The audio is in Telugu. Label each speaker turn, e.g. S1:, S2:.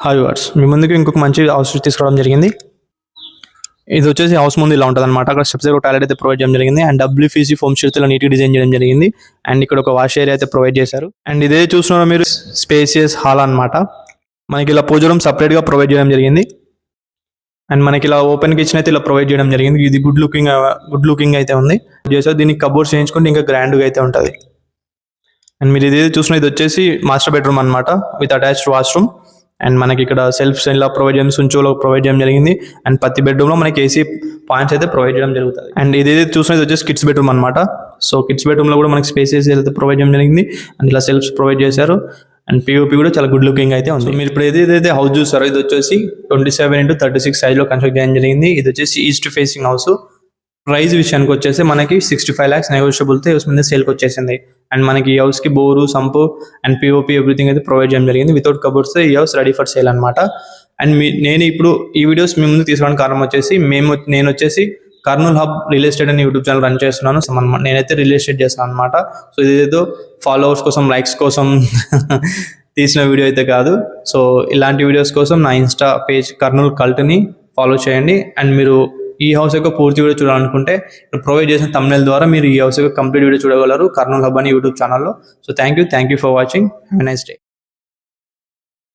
S1: హాయ్ వ్యూవర్స్, మీ ముందుకు ఇంకొక మంచి హౌస్ తీసుకురావడం జరిగింది. ఇది వచ్చేసి హౌస్ ముందు ఇలా ఉంటుంది అనమాట. అక్కడ స్టెప్స్ ఒక టాయిలెట్ అయితే ప్రొవైడ్ చేయడం జరిగింది. అండ్ డబ్ల్యూపీసీ ఫోమ్ షీట్స్ ఇలా నీట్గా డిజైన్ చేయడం జరిగింది. అండ్ ఇక్కడ ఒక వాష్ ఏరియా అయితే ప్రొవైడ్ చేశారు. అండ్ ఇదే చూస్తున్నారు మీరు స్పేసియస్ హాల్ అనమాట. మనకి ఇలా పూజ రూమ్ సపరేట్గా ప్రొవైడ్ చేయడం జరిగింది. అండ్ మనకి ఇలా ఓపెన్ కిచెన్ అయితే ఇలా ప్రొవైడ్ చేయడం జరిగింది. ఇది గుడ్ లుకింగ్ అయితే ఉంది. చేసారు దీనికి కబోర్డ్స్ చేయించుకుంటే ఇంకా గ్రాండ్గా అయితే ఉంటుంది. అండ్ మీరు ఇదే చూసిన ఇది వచ్చేసి మాస్టర్ బెడ్రూమ్ అనమాట విత్ అటాచ్డ్ వాష్రూమ్. అండ్ మనకి ఇక్కడ సెల్ఫ్స్ ఇలా ప్రొవైడ్ చేయడం, సుంచోలో ప్రొవైడ్ చేయడం జరిగింది. అండ్ ప్రతి బెడ్రూమ్లో మనకి ఏసీ పాయింట్స్ అయితే ప్రొవైడ్ చేయడం జరుగుతుంది. అండ్ ఇదేది చూసినది వచ్చేసి కిడ్స్ బెడ్రూమ్ అనమాట. సో కిడ్స్ బెడ్రూమ్లో కూడా మనకి స్పేసెస్ అయితే ప్రొవైడ్ చేయడం జరిగింది. అండ్ ఇలా సెల్ఫ్స్ ప్రొవైడ్ చేశారు. అండ్ పిఓపి కూడా చాలా గుడ్ లుకింగ్ అయితే ఉంది. మీరు ఇప్పుడు ఏదైతే హౌస్ చూసారో ఇది వచ్చేసి 27x36 సైజ్లో కన్స్ట్రక్ట్ చేయడం జరిగింది. ఇది వచ్చేసి ఈస్ట్ ఫేసింగ్ హౌస్. ప్రైస్ విషయానికి వచ్చేసి మనకి 65 lakhs నెగోషియబుల్తో హౌస్ మీద సేల్కి వచ్చేసింది. అండ్ మనకి ఈ హౌస్కి bore, sump and POP everything అయితే ప్రొవైడ్ చేయడం జరిగింది. వితౌట్ కబోర్డ్స్ ఈ హౌస్ రెడీ ఫర్ సేల్ అనమాట. అండ్ నేను ఇప్పుడు ఈ వీడియోస్ మీ ముందు తీసుకోవడానికి కారణం వచ్చేసి నేను వచ్చేసి కర్నూల్ హబ్ రియల్ ఎస్టేట్ అని యూట్యూబ్ ఛానల్ రన్ చేస్తున్నాను. నేనైతే రియల్ ఎస్టేట్ చేస్తాను అనమాట. సో ఇదేదో ఫాలోవర్స్ కోసం, లైక్స్ కోసం తీసిన వీడియో అయితే కాదు. సో ఇలాంటి వీడియోస్ కోసం నా ఇన్స్టా పేజ్ కర్నూల్ కల్ట్ని ఫాలో చేయండి. అండ్ మీరు ఈ హౌస్ యొక్క పూర్తి వీడియో చూడాలనుకుంటే ప్రొవైడ్ చేసిన thumbnail ద్వారా మీరు ఈ హౌస్ యొక్క కంప్లీట్ వీడియో చూడగలరు కర్నూల్ హబ్ అని యూట్యూబ్ ఛానల్లో. So thank you for watching. Have a nice day.